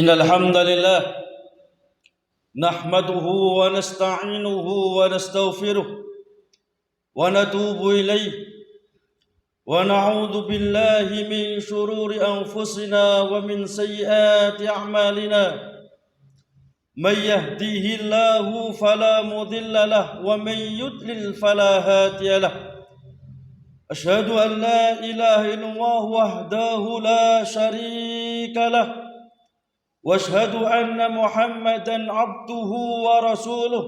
إن الحمد لله نحمده ونستعينه ونستغفره ونتوب إليه ونعوذ بالله من شرور أنفسنا ومن سيئات أعمالنا من يهديه الله فلا مضل له ومن يضلل فلا هادي له أشهد أن لا إله إلا الله وحده لا شريك له واشهد أن محمدا عبده ورسوله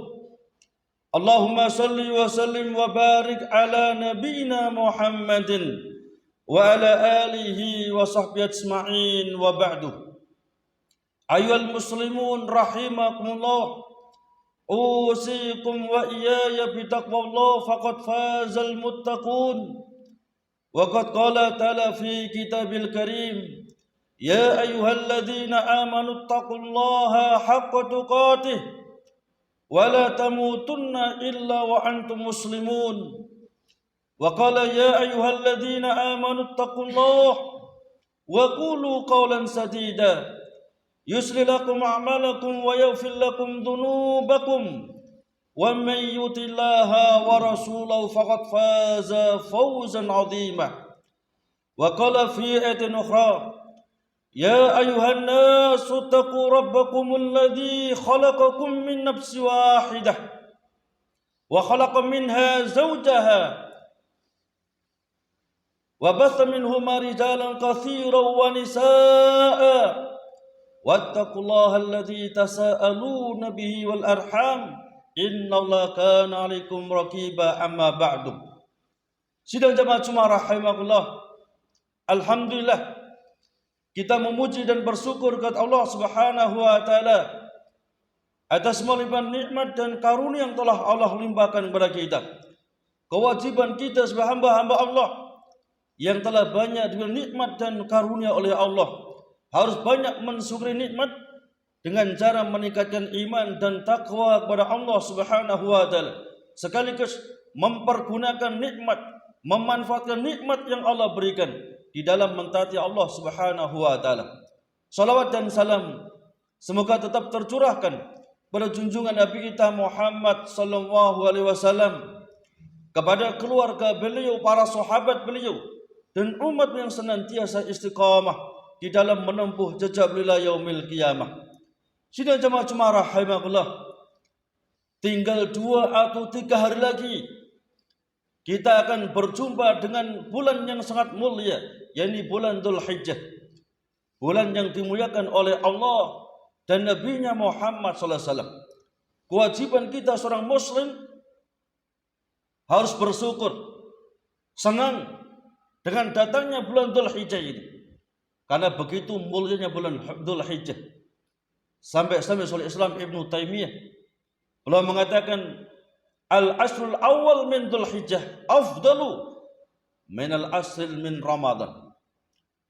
اللهم صل وسلم وبارك على نبينا محمد وعلى آله وصحبه أجمعين وبعد. أيها المسلمون رحمكم الله، أوصيكم وإياي بتقوى الله فقد فاز المتقون. وقد قال تعالى في كتاب الكريم: يا أيها الذين آمنوا اتقوا الله حق تقاته ولا تموتن إلا وأنتم مسلمون. وقال: يا أيها الذين آمنوا اتقوا الله وقولوا قولا سديدا يصلح لكم أعمالكم ويغفر لكم ذنوبكم ومن يطع الله ورسوله فقد فاز فوزا عظيما. وقال في آية أخرى: يا أيها الناس اتقوا ربكم الذي خلقكم من نفس واحدة وخلق منها زوجها وبث منهما رجالا كثيرا ونساء واتقوا الله الذي تساءلون به والأرحام إن الله كان عليكم رقيبا. أما بعد. Sidang jamaah Jumat rahimakumullah, alhamdulillah kita memuji dan bersyukur kepada Allah Subhanahu wa taala atas melimpah nikmat dan karunia yang telah Allah limpahkan kepada kita. Kewajiban kita sebagai hamba-hamba Allah yang telah banyak diberi nikmat dan karunia oleh Allah, harus banyak mensyukuri nikmat dengan cara meningkatkan iman dan takwa kepada Allah Subhanahu wa taala, sekaligus mempergunakan nikmat, memanfaatkan nikmat yang Allah berikan di dalam mentaati Allah Subhanahu wa taala. Salawat dan salam semoga tetap tercurahkan pada junjungan Nabi kita Muhammad sallallahu alaihi wasallam, kepada keluarga beliau, para sahabat beliau, dan umat yang senantiasa istiqamah di dalam menempuh jejak beliau yaumil qiyamah. Sidang jemaah rahimakumullah, tinggal 2 atau 3 hari lagi kita akan berjumpa dengan bulan yang sangat mulia, yakni bulan Dzulhijjah, bulan yang dimuliakan oleh Allah dan Nabi-Nya Muhammad sallallahu alaihi wasallam. Kewajiban kita seorang muslim harus bersyukur, senang dengan datangnya bulan Dzulhijjah ini, karena begitu mulianya bulan Dzulhijjah. Sampai oleh Islam Ibnu Taimiyah beliau mengatakan, al-asrul awal min Dzulhijjah afdalu min al-asril min Ramadan.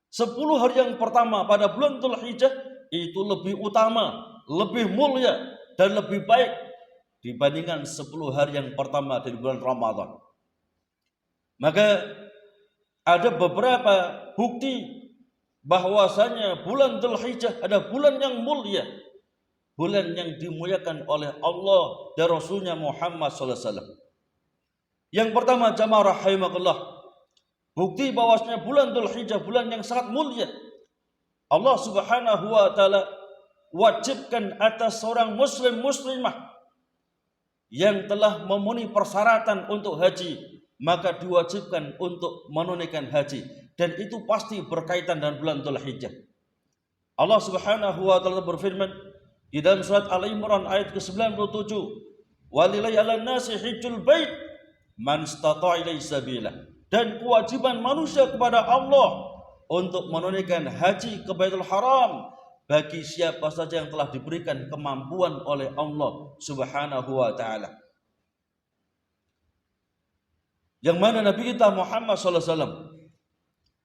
10 hari yang pertama pada bulan Dzulhijjah itu lebih utama, lebih mulia dan lebih baik dibandingkan 10 hari yang pertama dari bulan Ramadan. Maka ada beberapa bukti bahwasanya bulan Dzulhijjah ada bulan yang mulia, bulan yang dimuliakan oleh Allah dan Rasulnya Muhammad sallallahu alaihi wasallam. Yang pertama, jamaah rahimakumullah, bukti bahwasanya bulan Dzulhijjah bulan yang sangat mulia. Allah Subhanahu wa taala wajibkan atas seorang muslim muslimah yang telah memenuhi persyaratan untuk haji, maka diwajibkan untuk menunaikan haji, dan itu pasti berkaitan dengan bulan Dzulhijjah. Allah Subhanahu wa taala berfirman di dalam surat Al-Imran ayat ke-97, walillahi 'alan nasi hajjul bait man istata'a ilaihi sabila. Dan kewajiban manusia kepada Allah untuk menunaikan haji ke Baitul Haram bagi siapa saja yang telah diberikan kemampuan oleh Allah Subhanahu wa taala. Yang mana Nabi kita Muhammad sallallahu alaihi wasallam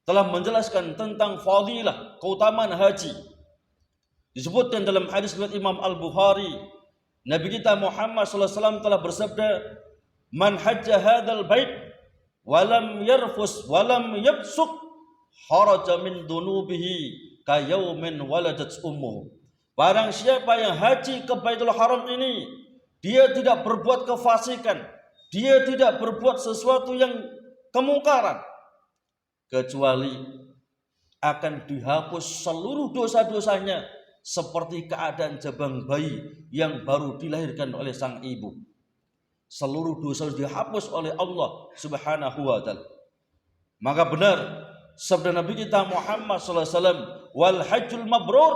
telah menjelaskan tentang fadilah, keutamaan haji. Disebutkan dalam hadis riwayat Imam Al-Bukhari, Nabi kita Muhammad sallallahu alaihi wasallam telah bersabda, "Man hajja hadzal bait wa lam yarfus wa lam yabsuq kharaja min dunubihi kayaumin waladat ummuhu." Barang siapa yang haji ke Baitul Haram ini, dia tidak berbuat kefasikan, dia tidak berbuat sesuatu yang kemungkaran, kecuali akan dihapus seluruh dosa-dosanya seperti keadaan jabang bayi yang baru dilahirkan oleh sang ibu. Seluruh dosa dihapus oleh Allah Subhanahu wa taala. Maka benar sabda Nabi kita Muhammad sallallahu alaihi wasallam, wal hajjul mabrur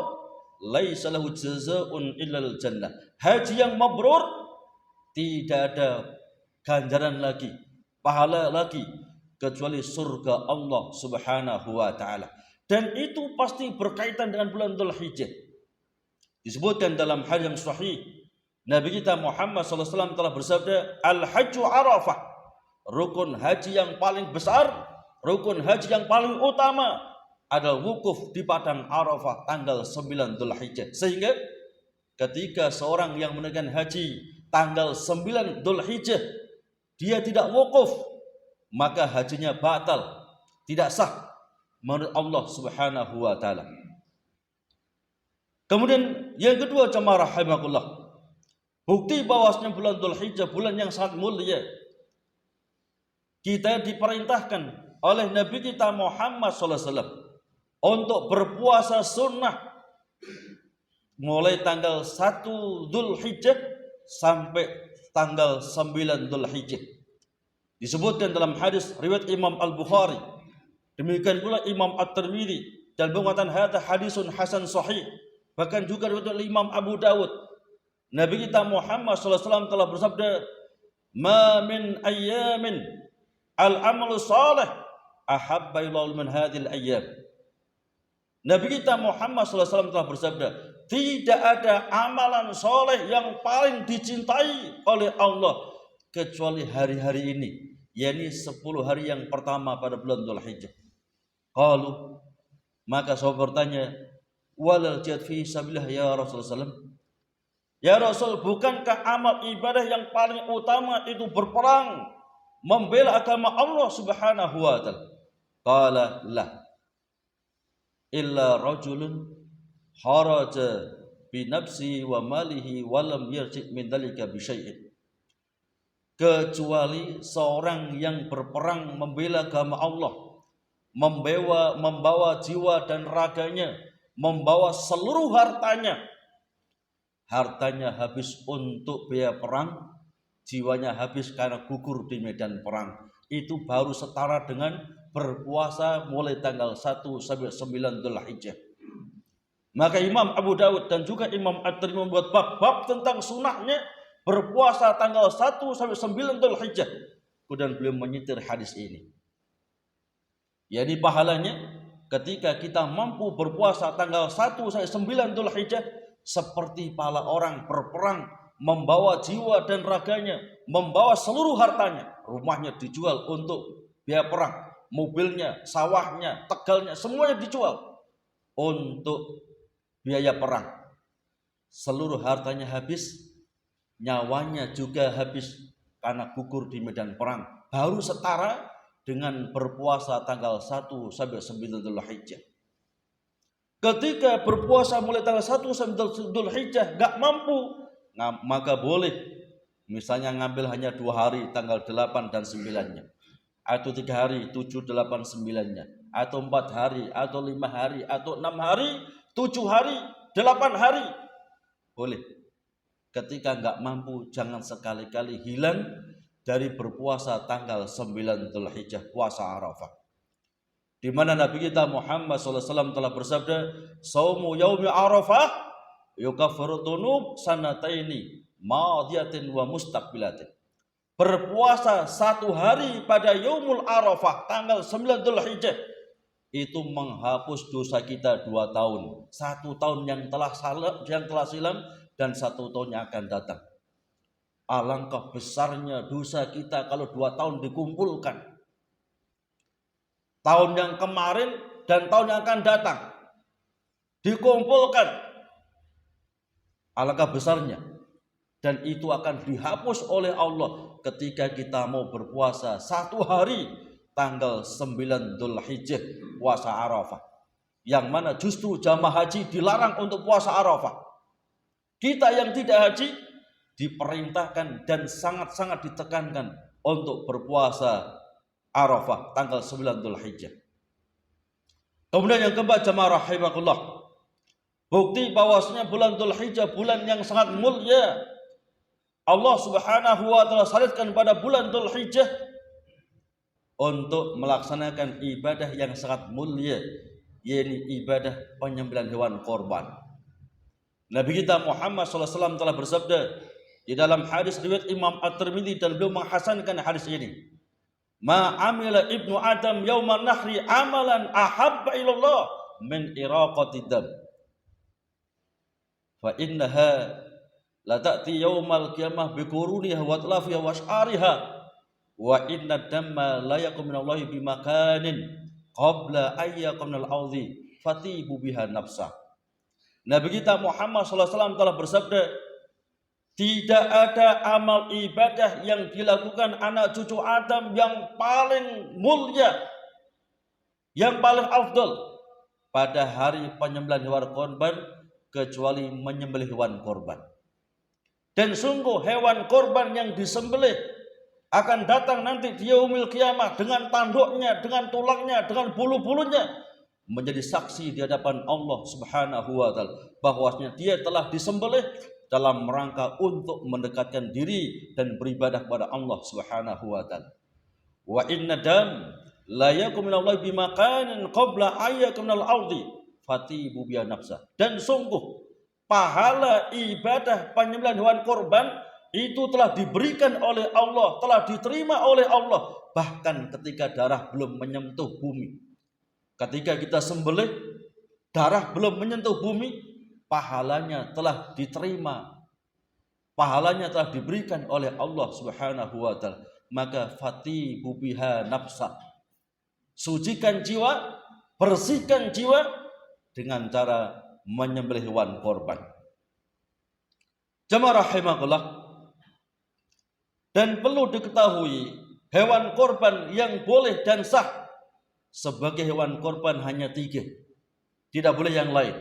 laisa lahu jazaa'un illal jannah. Haji yang mabrur tidak ada ganjaran lagi, pahala lagi kecuali surga Allah Subhanahu wa taala. Dan itu pasti berkaitan dengan bulan Dzulhijjah. Disebutkan dalam hadis yang sahih, Nabi kita Muhammad sallallahu alaihi wasallam telah bersabda, al-hajju Arafah. Rukun haji yang paling besar, rukun haji yang paling utama adalah wukuf di padang Arafah tanggal 9 Dzulhijjah. Sehingga ketika seorang yang menunaikan haji tanggal 9 Dzulhijjah dia tidak wukuf, maka hajinya batal, tidak sah menurut Allah Subhanahu wa taala. Kemudian yang kedua, jemaah rahimakumullah, bukti bahwasanya bulan Dzulhijjah bulan yang sangat mulia. Kita diperintahkan oleh Nabi kita Muhammad sallallahu alaihi wasallam untuk berpuasa sunnah mulai tanggal 1 Dzulhijjah sampai tanggal 9 Dzulhijjah. Disebutkan dalam hadis riwayat Imam Al-Bukhari, demikian pula Imam At-Tirmidzi, dan mengatakan hadza hadisun hasan sahih. Bahkan juga riwayat Imam Abu Dawud, Nabi kita Muhammad sallallahu alaihi wasallam telah bersabda, "Ma min ayyamin al-amalu salih ahabba ilallah min hadhil ayyam." Nabi kita Muhammad sallallahu alaihi wasallam telah bersabda, tidak ada amalan soleh yang paling dicintai oleh Allah kecuali hari-hari ini, yakni 10 hari yang pertama pada bulan Dzulhijjah. Qalu, maka sahabat bertanya, walal jihad fi sabilillah ya Rasulullah SAW. Ya Rasul, bukankah amal ibadah yang paling utama itu berperang, membela agama Allah Subhanahu wa taala? Qala la, illa rajulun haraja bi nafsi wa malihi wa lam yarji' min dzalika bi syai'in. Kecuali seorang yang berperang membela agama Allah, membawa jiwa dan raganya, membawa seluruh hartanya. Hartanya habis untuk biaya perang, jiwanya habis karena gugur di medan perang. Itu baru setara dengan berpuasa mulai tanggal 1 sampai 9 Dzulhijjah. Maka Imam Abu Dawud dan juga Imam At-Tirmidzi membuat bab tentang sunahnya berpuasa tanggal 1 sampai 9 Dzulhijjah. Kemudian beliau menyitir hadis ini. Jadi pahalanya ketika kita mampu berpuasa tanggal 1 sampai 9 Dzulhijjah seperti pahala orang berperang, membawa jiwa dan raganya, membawa seluruh hartanya. Rumahnya dijual untuk biaya perang, mobilnya, sawahnya, tegalnya, semuanya dijual untuk biaya perang. Seluruh hartanya habis, nyawanya juga habis karena gugur di medan perang. Baru setara dengan berpuasa tanggal 1 sampai 9 Dzulhijjah. Ketika berpuasa mulai tanggal 1 sampai Dzulhijjah gak mampu, maka boleh misalnya ngambil hanya 2 hari, tanggal 8 dan 9-nya, atau 3 hari, 7, 8, 9-nya, atau 4 hari, atau 5 hari, atau 6 hari, 7 hari, 8 hari, boleh. Ketika nggak mampu, jangan sekali-kali hilang dari berpuasa tanggal 9 Dzulhijjah, puasa Arafah. Di mana Nabi kita Muhammad SAW telah bersabda, "Shaumu yaumi Arafah yukaffiru dzunub sanataini madiyatin wa mustaqbilatin." Berpuasa 1 hari pada Yaumul Arafah tanggal 9 Dzulhijjah itu menghapus dosa kita 2 tahun. 1 tahun yang telah silam dan 1 tahun yang akan datang. Alangkah besarnya dosa kita kalau 2 tahun dikumpulkan. Tahun yang kemarin dan tahun yang akan datang dikumpulkan. Alangkah besarnya. Dan itu akan dihapus oleh Allah ketika kita mau berpuasa 1 hari tanggal 9 Dzulhijjah, puasa Arafah. Yang mana justru jamaah haji dilarang untuk puasa Arafah. Kita yang tidak haji diperintahkan dan sangat-sangat ditekankan untuk berpuasa Arafah tanggal 9 Dzulhijjah. Kemudian yang keempat, jamaah rahimakumullah, bukti bahwasanya bulan Dzulhijjah bulan yang sangat mulia. Allah Subhanahu wa taala syariatkan pada bulan Dzulhijjah untuk melaksanakan ibadah yang sangat mulia, yaitu ibadah penyembelihan hewan korban. Nabi kita Muhammad SAW telah bersabda di dalam hadis riwayat Imam At-Tirmidzi dan beliau menghasankan hadis ini. Ma amila ibnu Adam yauman nahri amalan ahabba ilallah min iraqati dam. Fa innaha la ta'ti yaumal qiyamah bi quruniha wa tlafiha wa sy'ariha wa inna damma la yakum minallahi bi makanin qabla ayyakum al-ardi fatibu biha nafsa. Nabi kita Muhammad SAW telah bersabda, tidak ada amal ibadah yang dilakukan anak cucu Adam yang paling mulia, yang paling afdal pada hari penyembelihan hewan korban kecuali menyembelih hewan korban. Dan sungguh hewan korban yang disembelih akan datang nanti di yaumil qiyamah dengan tanduknya, dengan tulangnya, dengan bulu-bulunya, menjadi saksi di hadapan Allah Subhanahu wa taala bahwasanya dia telah disembelih dalam rangka untuk mendekatkan diri dan beribadah kepada Allah Subhanahu wa taala. Wa inna dam la yakum minallahi bimakanin qabla ayyakum al-ardi fatibu biha nafsa. Dan sungguh pahala ibadah penyembelihan hewan korban itu telah diberikan oleh Allah, telah diterima oleh Allah bahkan ketika darah belum menyentuh bumi. Ketika kita sembelih, darah belum menyentuh bumi, pahalanya telah diterima, pahalanya telah diberikan oleh Allah Subhanahu wa taala. Maka fatibu biha nafsa, sucikan jiwa, bersihkan jiwa dengan cara menyembelih hewan korban. Jamaah rahimakumullah, dan perlu diketahui hewan korban yang boleh dan sah sebagai hewan korban hanya 3, tidak boleh yang lain.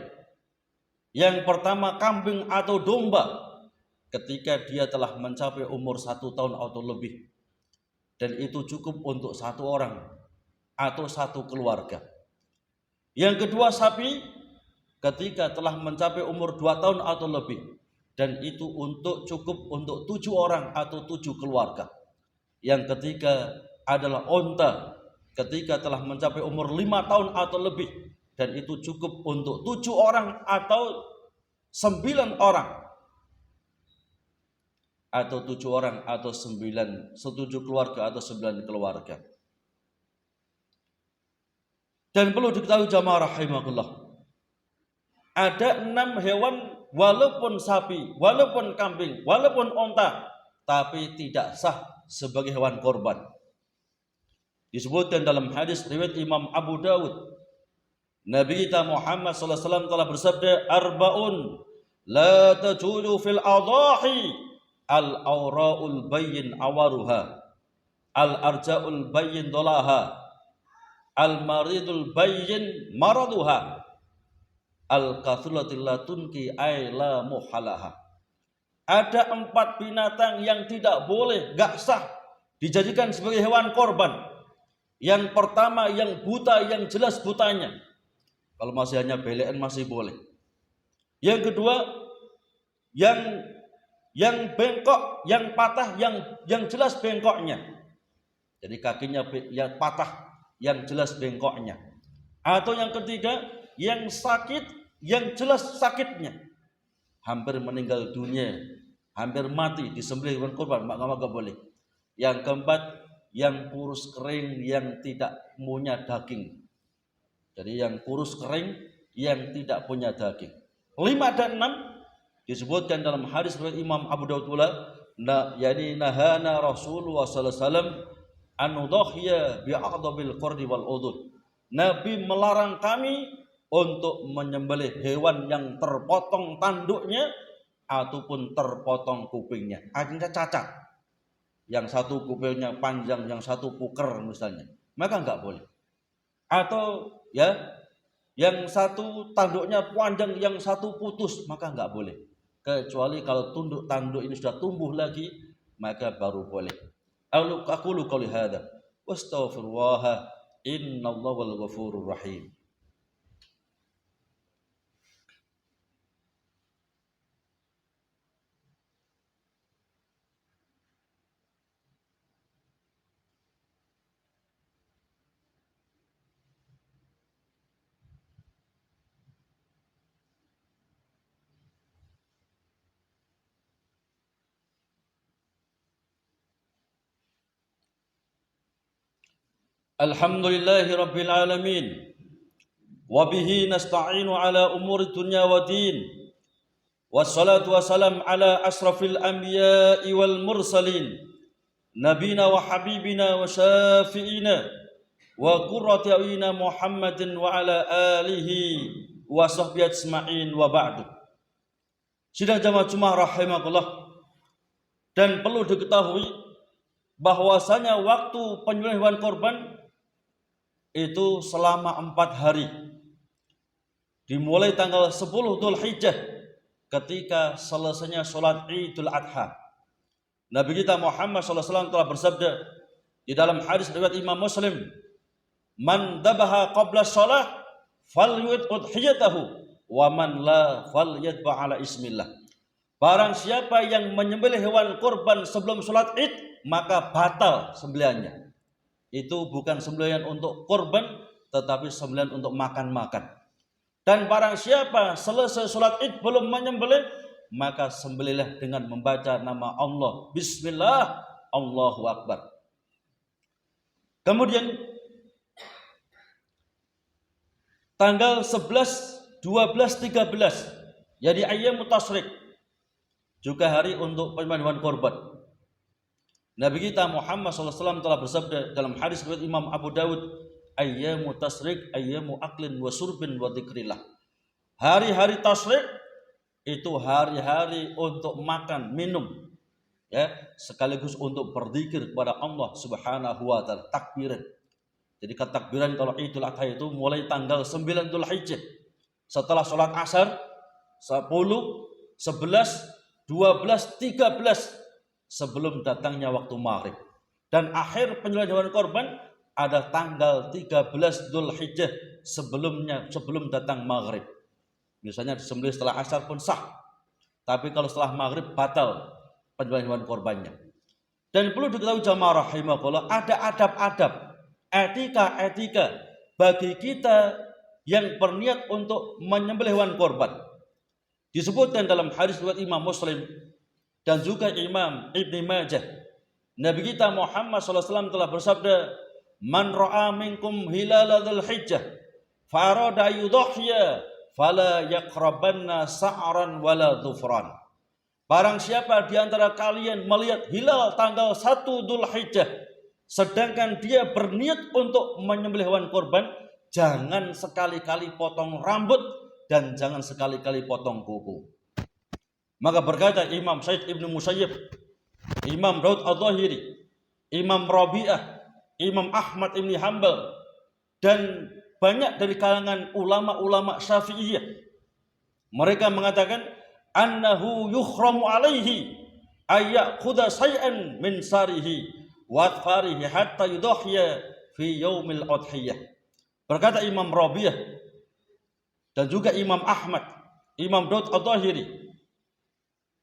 Yang pertama, kambing atau domba ketika dia telah mencapai umur 1 tahun atau lebih, dan itu cukup untuk 1 orang atau 1 keluarga. Yang kedua, sapi ketika telah mencapai umur 2 tahun atau lebih, dan itu cukup untuk 7 orang atau 7 keluarga. Yang ketiga adalah onta ketika telah mencapai umur 5 tahun atau lebih, dan itu cukup untuk 7 orang atau 9 orang, atau 7 orang atau 9, 7 keluarga atau 9 keluarga. Dan perlu diketahui jamaah rahimakumullah, ada 6 hewan, walaupun sapi, walaupun kambing, walaupun onta, tapi tidak sah sebagai hewan korban. Disebutkan dalam hadis riwayat Imam Abu Dawud, Nabi kita Muhammad SAW telah bersabda, arba'un la tajudu fil adahi al-awra'ul bayyin awaruha, al-arja'ul bayyin dolaha, al-maridul bayyin maraduha, al-kathulatil latunki ayla muhalaha. Ada 4 binatang yang tidak boleh, gak sah dijadikan sebagai hewan korban. Yang pertama, yang buta, yang jelas butanya. Kalau masih hanya belekan masih boleh. Yang kedua, yang bengkok, yang patah, yang jelas bengkoknya. Jadi kakinya yang patah, yang jelas bengkoknya. Atau yang ketiga, yang sakit, yang jelas sakitnya. Hampir meninggal dunia, hampir mati, disembelih hewan korban, maka boleh. Yang keempat, yang kurus kering, yang tidak punya daging. Jadi yang kurus kering, yang tidak punya daging. 5 dan 6 disebutkan dalam hadis riwayat Imam Abu Dawud pula, yani nahana Rasulullah sallallahu alaihi wasallam an nudhiya bi aqdabil qardi wal udud. Nabi melarang kami untuk menyembelih hewan yang terpotong tanduknya ataupun terpotong kupingnya. Artinya cacat. Yang satu kupingnya panjang, yang satu puker misalnya, maka enggak boleh. Atau ya, yang satu tanduknya panjang, yang satu putus, maka enggak boleh. kecuali kalau tunduk tanduk ini sudah tumbuh lagi, maka baru boleh. Aqulu qouli hadza wastaghfirullah innallaha wal ghafurur rahim. Alhamdulillahi rabbil alamin. Wa bihi nasta'inu ala umuri dunya wa din. Wassalatu wassalam ala asrafil anbiya'i wal mursalin. Nabina wa habibina wa syafi'ina wa qurrati a'yunina Muhammadin wa ala alihi wa sahbihi ajma'in wa ba'du. Sidang jamaah Jumat rahimakumullah, dan perlu diketahui bahwasanya waktu penyembelihan hewan korban itu selama 4 hari, dimulai tanggal 10 Dzulhijjah ketika selesainya sholat Idul Adha. Nabi kita Muhammad SAW telah bersabda di dalam hadis riwayat Imam Muslim, "Man dabaha qabla shalah falyu'id udhiyatahu wa man la falyadba ala ismillah." Barang siapa yang menyembelih hewan korban sebelum sholat Id, maka batal sembelihannya. Itu bukan sembelihan untuk korban, tetapi sembelihan untuk makan-makan. Dan barang siapa selesai sholat Id belum menyembelih, maka sembelihlah dengan membaca nama Allah. Bismillah, Allahu Akbar. Kemudian tanggal 11, 12, 13, jadi ayyamut tasyrik, juga hari untuk penyembelihan korban. Nabi kita Muhammad SAW telah bersabda dalam hadis riwayat Imam Abu Dawud, ayyamu tasyrik ayyamu aklin wa surbin wa dzikrillah. Hari-hari tasyrik itu hari-hari untuk makan, minum, ya, sekaligus untuk berzikir kepada Allah Subhanahu wa taala, takbiran. Jadi ketakbiran kalau Idul Adha itu mulai tanggal 9 Dzulhijjah. Setelah sholat asar 10, 11, 12, 13 sebelum datangnya waktu maghrib. Dan akhir penyembelihan hewan korban ada tanggal 13 Dzulhijjah sebelum datang maghrib. Misalnya disembelih setelah asar pun sah, tapi kalau setelah maghrib batal penyembelihan hewan korbannya. Dan perlu diketahui jamaah rahimakumullah, ada adab-adab, etika-etika bagi kita yang berniat untuk menyembelih hewan korban. Disebutkan dalam hadis riwayat Imam Muslim dan juga Imam Ibnu Majah, Nabi kita Muhammad SAW telah bersabda, "Man ra'a minkum hilala Dzulhijjah fa arada yudhhiya fala yaqrabanna sa'ran wala dhufran." Barang siapa di antara kalian melihat hilal tanggal 1 Dzulhijjah sedangkan dia berniat untuk menyembelih hewan korban, jangan sekali-kali potong rambut dan jangan sekali-kali potong kuku. Maka berkata Imam Sa'id ibn Musayyib, Imam Daud al-Zahiri, Imam Rabi'ah, Imam Ahmad ibn Hanbal, dan banyak dari kalangan ulama-ulama Syafi'iyah, mereka mengatakan annahu yukhramu alaihi ayyakhudha say'an min sarihi wa atfarihi hatta yudhhiya fi yaumil udhiyah. Berkata Imam Rabi'ah dan juga Imam Ahmad, Imam Daud al-Zahiri,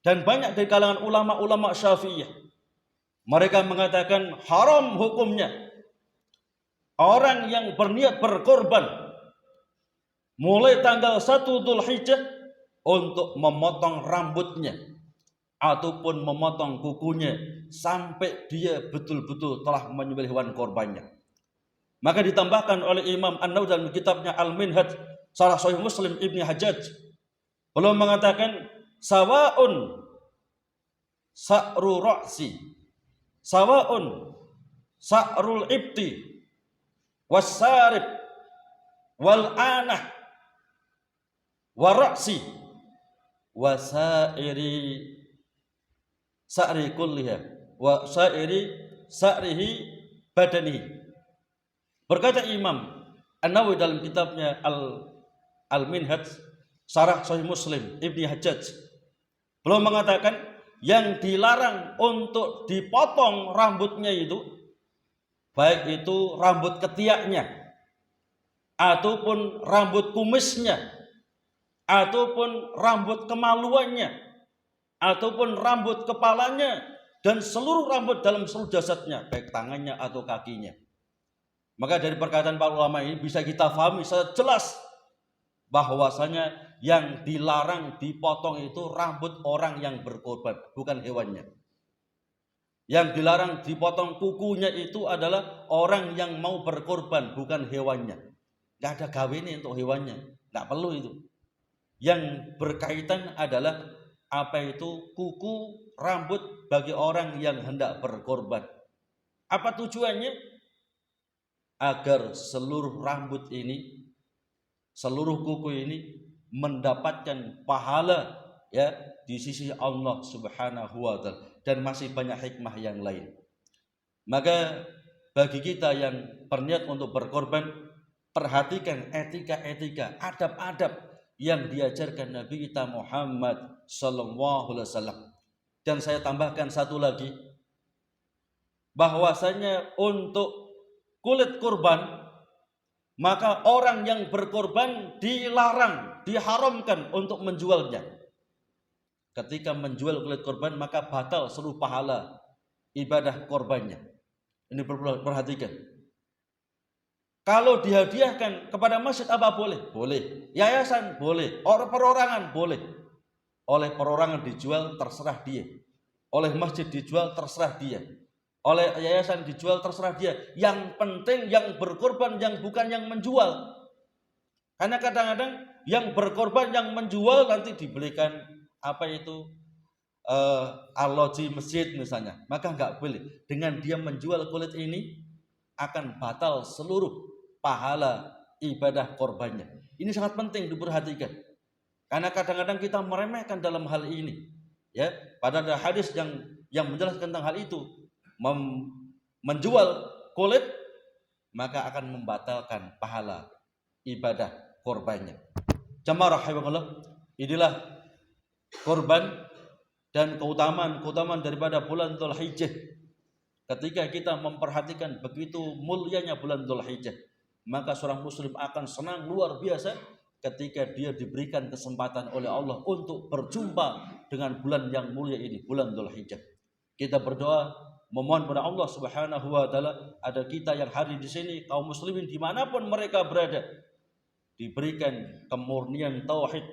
dan banyak dari kalangan ulama-ulama Syafi'iyah, mereka mengatakan haram hukumnya orang yang berniat berkorban mulai tanggal 1 Dzulhijjah untuk memotong rambutnya ataupun memotong kukunya sampai dia betul-betul telah menyembelih hewan korbannya. Maka ditambahkan oleh Imam An-Nawawi dalam kitabnya Al-Minhaj Syarah Sahih Muslim Ibnu Hajjaj, belum mengatakan sawa'un sa'ru ra'si sawa'un sa'rul ibti wassarib wal anah wa ra'si wa sa'ri kulliha wa sa'rihi badanihi. Berkata Imam An-Nawawi dalam kitabnya Al-Minhaj Syarah Sahih Muslim Ibnu Hajjaj, Belum mengatakan yang dilarang untuk dipotong rambutnya itu, baik itu rambut ketiaknya, ataupun rambut kumisnya, ataupun rambut kemaluannya, ataupun rambut kepalanya, dan seluruh rambut dalam seluruh jasadnya, baik tangannya atau kakinya. Maka dari perkataan para ulama ini bisa kita pahami secara jelas bahwasanya yang dilarang dipotong itu rambut orang yang berkorban, bukan hewannya. Yang dilarang dipotong kukunya itu adalah orang yang mau berkorban, bukan hewannya. Gak ada gawene untuk hewannya, gak perlu itu. Yang berkaitan adalah apa itu kuku, rambut bagi orang yang hendak berkorban. Apa tujuannya? Agar seluruh rambut ini, seluruh kuku ini mendapatkan pahala ya di sisi Allah Subhanahu wa taala, dan masih banyak hikmah yang lain. Maka bagi kita yang berniat untuk berkorban, perhatikan etika-etika, adab-adab yang diajarkan Nabi kita Muhammad sallallahu alaihi wasallam. Dan saya tambahkan satu lagi, bahwasanya untuk kulit kurban, maka orang yang berkorban dilarang, diharamkan untuk menjualnya. Ketika menjual kulit kurban, maka batal seluruh pahala ibadah korbannya. Ini perlu perhatikan. Kalau dihadiahkan kepada masjid apa boleh? Boleh. Yayasan boleh. Perorangan boleh. Oleh perorangan dijual terserah dia. Oleh masjid dijual terserah dia. Oleh yayasan dijual terserah dia. Yang penting yang berkorban, yang bukan yang menjual. Karena kadang-kadang yang berkorban, yang menjual nanti dibelikan apa itu aloji masjid misalnya. Maka nggak boleh. Dengan dia menjual kulit ini akan batal seluruh pahala ibadah korbannya. Ini sangat penting diperhatikan. Karena kadang-kadang kita meremehkan dalam hal ini. Ya, pada ada hadis yang menjelaskan tentang hal itu. Menjual kulit maka akan membatalkan pahala ibadah korbannya. Jamaah rahimakumullah, inilah korban dan keutamaan daripada bulan Dzulhijjah. Ketika kita memperhatikan begitu mulianya bulan Dzulhijjah, maka seorang muslim akan senang luar biasa ketika dia diberikan kesempatan oleh Allah untuk berjumpa dengan bulan yang mulia ini, bulan Dzulhijjah. Kita berdoa memohon kepada Allah Subhanahu wa taala, ada kita yang hadir di sini, kaum muslimin dimanapun mereka berada, diberikan kemurnian tauhid,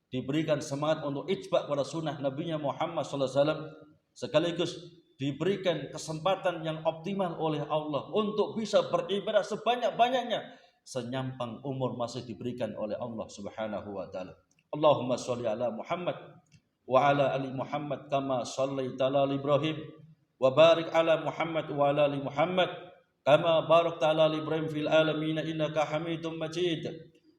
diberikan semangat untuk ijba' pada sunnah Nabi Muhammad SAW, sekaligus diberikan kesempatan yang optimal oleh Allah untuk bisa beribadah sebanyak-banyaknya senyampang umur masih diberikan oleh Allah Subhanahu wa taala. Allahumma sholli ala Muhammad wa ala ali Muhammad kama shallaita ala Ibrahim wa barik ala Muhammad wa ala ali Muhammad kama barakta ala Ibrahim fil alamin innaka Hamidum Majid.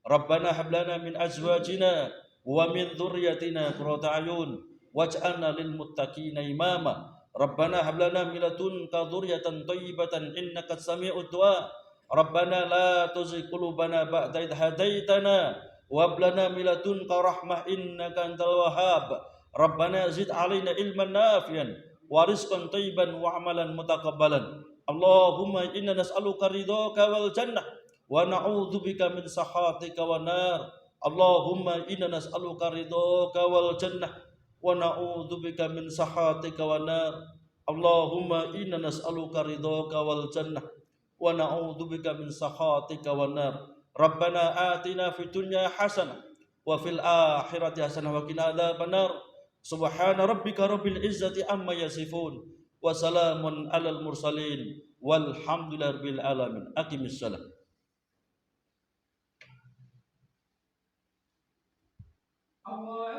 Rabbana hab lana min azwajina wa min dhurriyyatina qurrata a'yun waj'alna lil muttaqina imama. Rabbana hab lana min ladunka dzurriyyatan thayyibatan innaka sami'ud du'a. Rabbana la tuzigh qulubana ba'da idh hadaitana wa hab lana min ladunka rahmah innaka antal wahhab. Rabbana zid 'alaina ilman nafi'an wa rizqan thayyiban wa 'amalan mutaqabbalan. Allahumma inna nas'aluka ridhaka wal jannah wa na'udzubika min sakhatika wan nar. Allahumma inna nas'aluka ridhaka wal jannah wa na'udzubika min sakhatika wan nar. Allahumma inna nas'aluka ridhaka wal jannah wa na'udzubika min sakhatika wan nar. Rabbana atina fid dunya hasanah wa fil akhirati hasanah wa qina adzabannar. Subhana rabbika rabbil izzati amma yasifun wa salamun alal mursalin walhamdulillahi rabbil alamin. Aqimis shalah. Allah